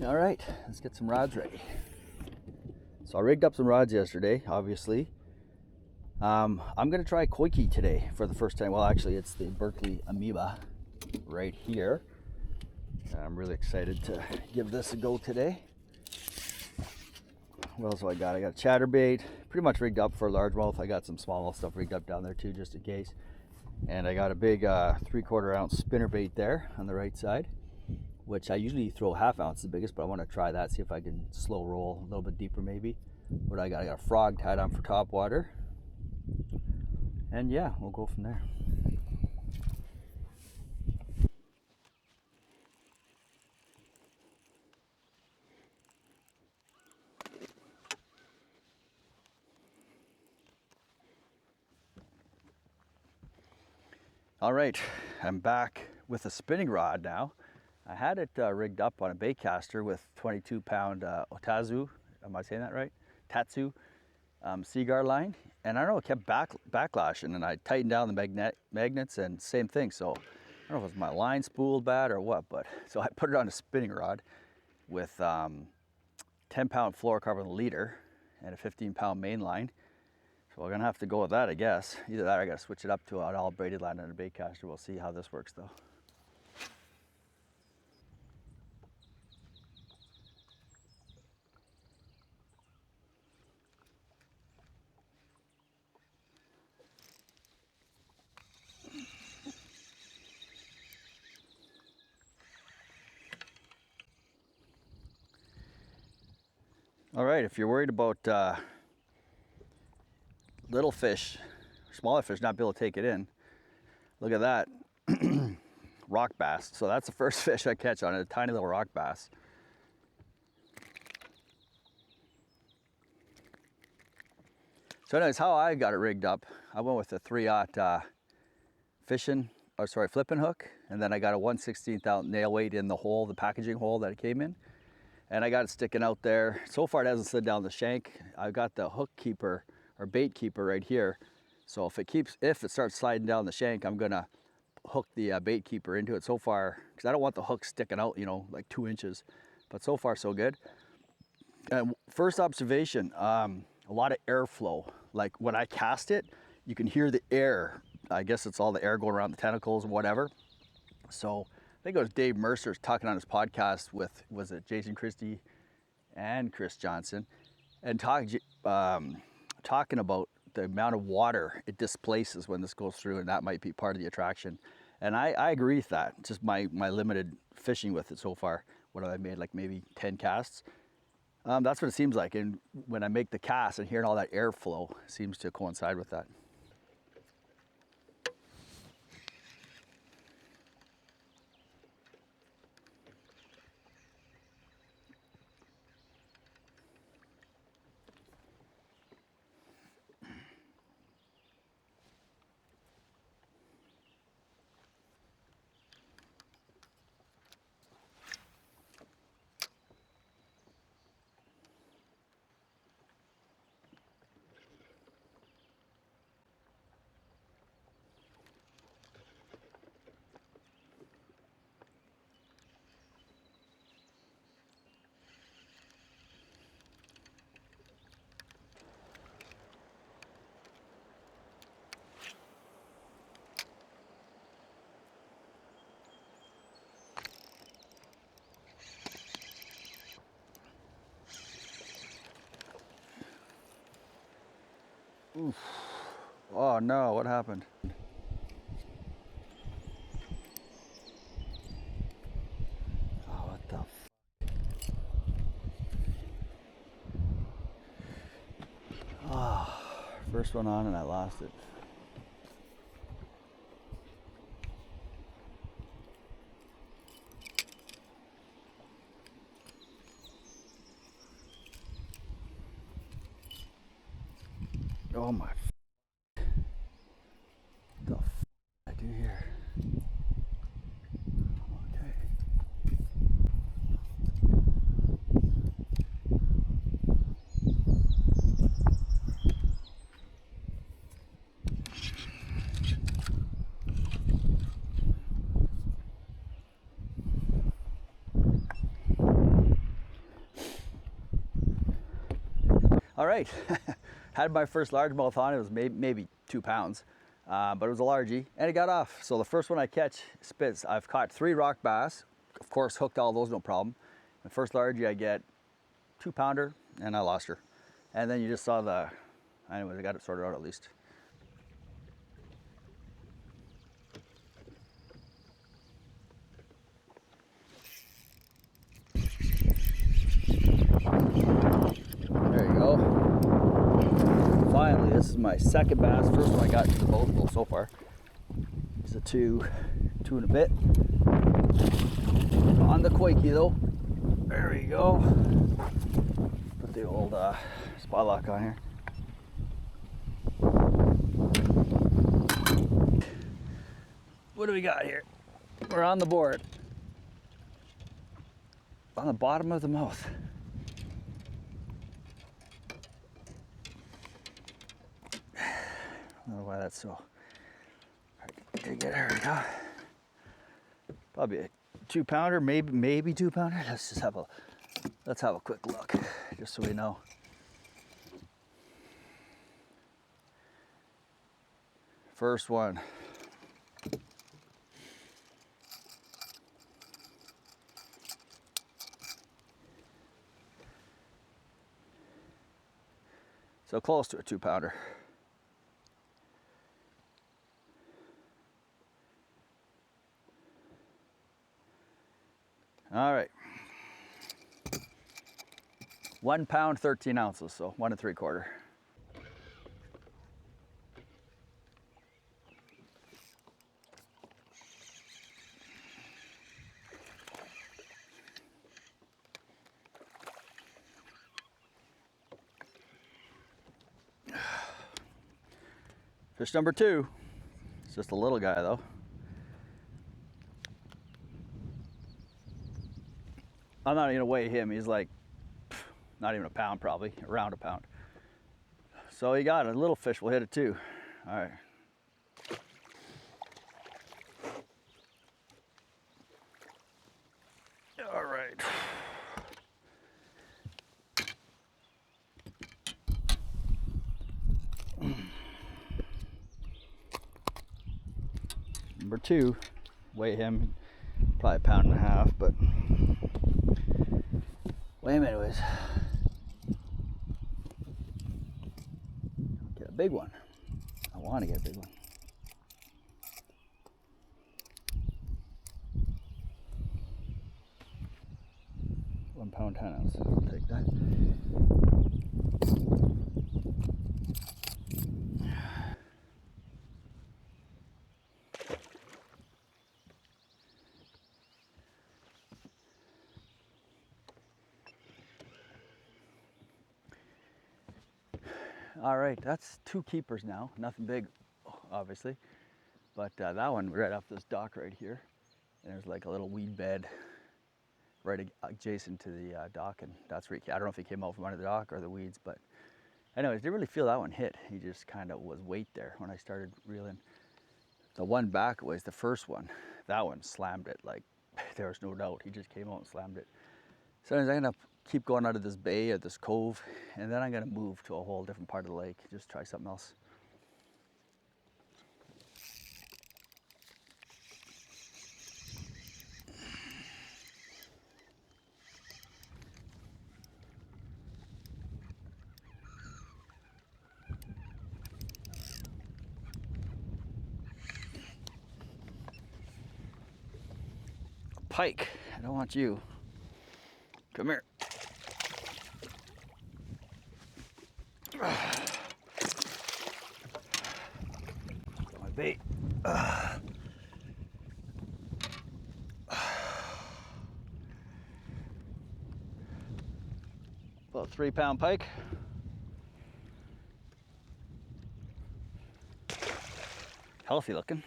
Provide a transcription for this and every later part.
All right, let's get some rods ready. So I rigged up some rods yesterday, obviously. I'm gonna try Koiki today for the first time. Well, actually, it's the Berkley Moeba right here. I'm really excited to give this a go today. What else do I got? I got a chatterbait, pretty much rigged up for largemouth. I got some smallmouth stuff rigged up down there too, just in case. And I got a big 3/4 ounce spinnerbait there on the right side, which I usually throw 1/2 ounce, the biggest, but I want to try that, see if I can slow roll a little bit deeper maybe. What I got a frog tied on for top water. And yeah, we'll go from there. All right, I'm back with a spinning rod now. I had it rigged up on a bait caster with 22-pound Otazu, am I saying that right? Tatsu Seaguar line, and I don't know, it kept backlashing, and I tightened down the magnets, and same thing. So I don't know if it was my line spooled bad or what, but so I put it on a spinning rod with 10-pound fluorocarbon leader and a 15-pound main line. So we're gonna have to go with that, I guess. Either that or I gotta switch it up to an all braided line on a bait caster. We'll see how this works though. All right, if you're worried about little fish, smaller fish not be able to take it in, look at that. Rock bass. So that's the first fish I catch on it, a tiny little rock bass. So anyways, how I got it rigged up, I went with a 3/0 flipping hook, and then I got a 1/16 ounce nail weight in the hole, the packaging hole that it came in. And I got it sticking out there. So far it hasn't slid down the shank. I've got the hook keeper or bait keeper right here. So if it starts sliding down the shank, I'm gonna hook the bait keeper into it. So far, because I don't want the hook sticking out, you know, like 2 inches. But so far so good. And first observation, a lot of airflow. Like when I cast it, you can hear the air. I guess it's all the air going around the tentacles and whatever. So I think it was Dave Mercer's talking on his podcast with, was it Jason Christie and Chris Johnson, and talking about the amount of water it displaces when this goes through, and that might be part of the attraction. And I agree with that. Just my limited fishing with it so far. What have I made? Like maybe 10 casts. That's what it seems like. And when I make the cast and hearing all that airflow seems to coincide with that. Oof. Oh no, what happened? Oh, what the first one on and I lost it. Oh my, the I do here. Okay. All right, had my first largemouth on. It was maybe 2 pounds, but it was a largie, and it got off. So the first one I catch spits. I've caught 3 rock bass, of course, hooked all those, no problem. The first largie I get 2 pounder, and I lost her. And then you just saw the, anyways, I got it sorted out at least. There you go. Finally, this is my second bass. First one I got to the boat, well, so far. It's a two and a bit. On the quakey though. There we go. Put the old spot lock on here. What do we got here? We're on the board. On the bottom of the mouth. I don't know why that's so hard to get. There we go. Probably a 2 pounder, maybe 2 pounder. Let's have a quick look, just so we know. First one. So close to a 2 pounder. All right. 1 pound, 13 ounces, so 1 3/4. Fish number 2. It's just a little guy though. I'm not gonna weigh him. He's like not even a pound, probably around a pound. So you got a little fish. Will hit it too. All right. All right. Number 2, weigh him, probably a pound and a half, but weigh him anyways. Get a big one. I want to get a big one. £1 10 ounces. I'll take that. All right, that's 2 keepers now. Nothing big, obviously, but that one right off this dock right here. And there's like a little weed bed right adjacent to the dock, and that's where I don't know if he came out from under the dock or the weeds, but anyways, didn't really feel that one hit. He just kind of was weight there when I started reeling. The one back was the first one. That one slammed it, like there was no doubt. He just came out and slammed it. So anyways, I'm gonna keep going out of this bay or this cove, and then I'm gonna move to a whole different part of the lake, just try something else. Pike, I don't want you. Come here. My bait. About 3 pound pike. Healthy looking.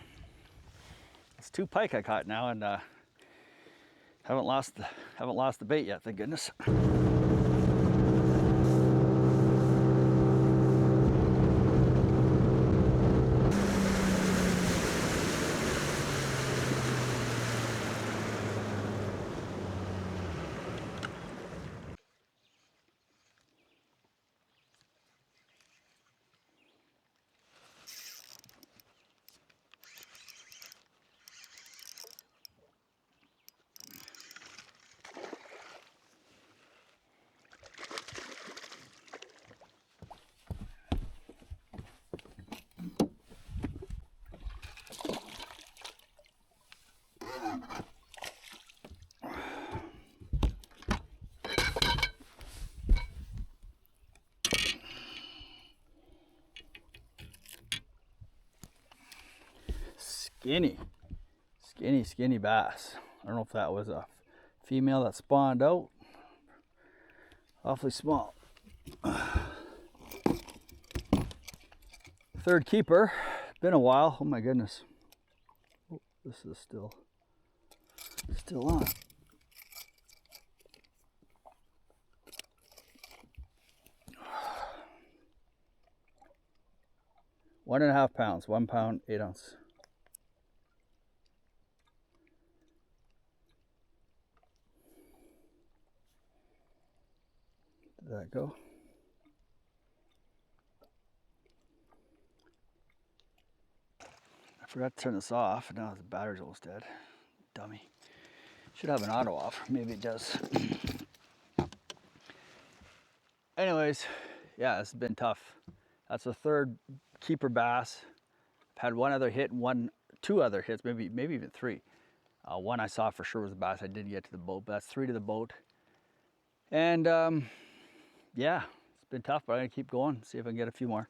It's 2 pike I caught now, and haven't lost the bait yet, thank goodness. skinny, skinny bass. I don't know if that was a female that spawned out. Awfully small. Third keeper. Been a while. Oh my goodness. Oh, this is still on. One and a half pounds, 1 pound, 8 ounce. Did that go? I forgot to turn this off. Now the battery's almost dead. Dummy. Should have an auto off. Maybe it does. Anyways, yeah, this has been tough. That's the third keeper bass. I've had one other hit and two other hits, maybe even three. One I saw for sure was a bass. I didn't get to the boat, but that's 3 to the boat. And yeah, it's been tough, but I'm gonna keep going, see if I can get a few more.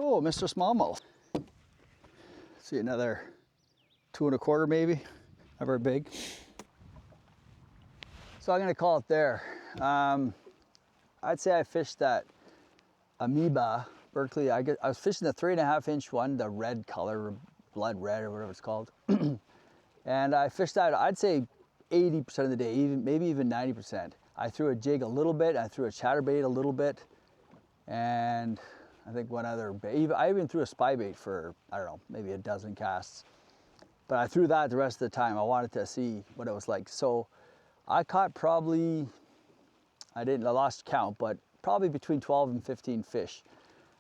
Oh, Mr. Smallmouth. See another 2 1/4 maybe, not very big. So I'm gonna call it there. I'd say I fished that Moeba, Berkley. I was fishing the 3.5 inch one, the red color, blood red or whatever it's called. And I fished that, I'd say 80% of the day, maybe even 90%. I threw a jig a little bit, I threw a chatterbait a little bit, and I think one other bait. I even threw a spy bait for, I don't know, maybe a dozen casts. But I threw that the rest of the time. I wanted to see what it was like. So I caught probably, I lost count, but probably between 12 and 15 fish.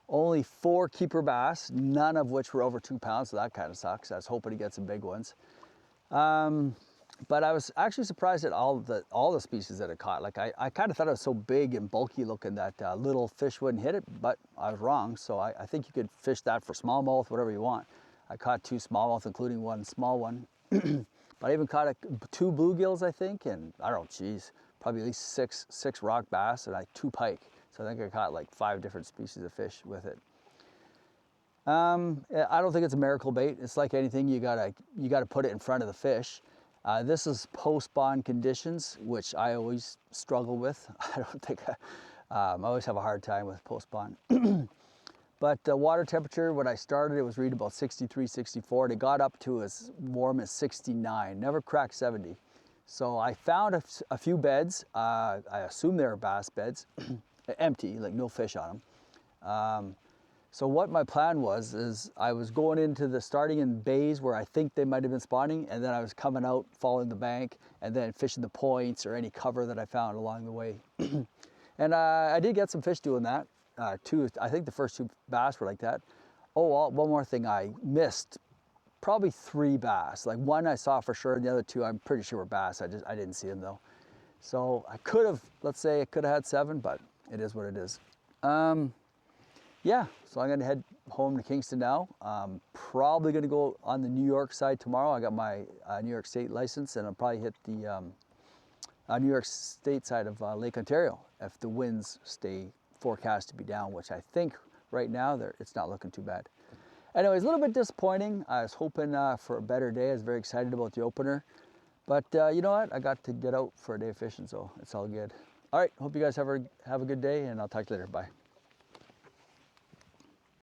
Only 4 keeper bass, none of which were over 2 pounds, so that kind of sucks. I was hoping to get some big ones. But I was actually surprised at all the species that I caught. Like I kind of thought it was so big and bulky looking that little fish wouldn't hit it, but I was wrong. So I think you could fish that for smallmouth, whatever you want. I caught 2 smallmouth, including one small one. But I even caught 2 bluegills, I think, and I don't know, geez, probably at least six rock bass and 2 pike. So I think I caught like 5 different species of fish with it. I don't think it's a miracle bait. It's like anything, you gotta put it in front of the fish. This is post-spawn conditions, which I always struggle with. I don't think I always have a hard time with post-spawn. But the water temperature, when I started, it was reading about 63, 64, and it got up to as warm as 69, never cracked 70. So I found a few beds. I assume they were bass beds, empty, like no fish on them. So what my plan was is I was going into starting in bays where I think they might have been spawning, and then I was coming out, following the bank, and then fishing the points or any cover that I found along the way. And I did get some fish doing that. I think the first 2 bass were like that. Oh, one more thing, I missed probably 3 bass. Like one I saw for sure, and the other 2 I'm pretty sure were bass. I didn't see them though. So I could have, let's say I could have had 7, but it is what it is. Yeah, so I'm gonna head home to Kingston now. Probably gonna go on the New York side tomorrow. I got my New York State license, and I'll probably hit the New York State side of Lake Ontario if the winds stay forecast to be down, which I think right now it's not looking too bad. Anyways, a little bit disappointing. I was hoping for a better day. I was very excited about the opener, but you know what? I got to get out for a day of fishing, so it's all good. All right, hope you guys have a good day, and I'll talk to you later. Bye.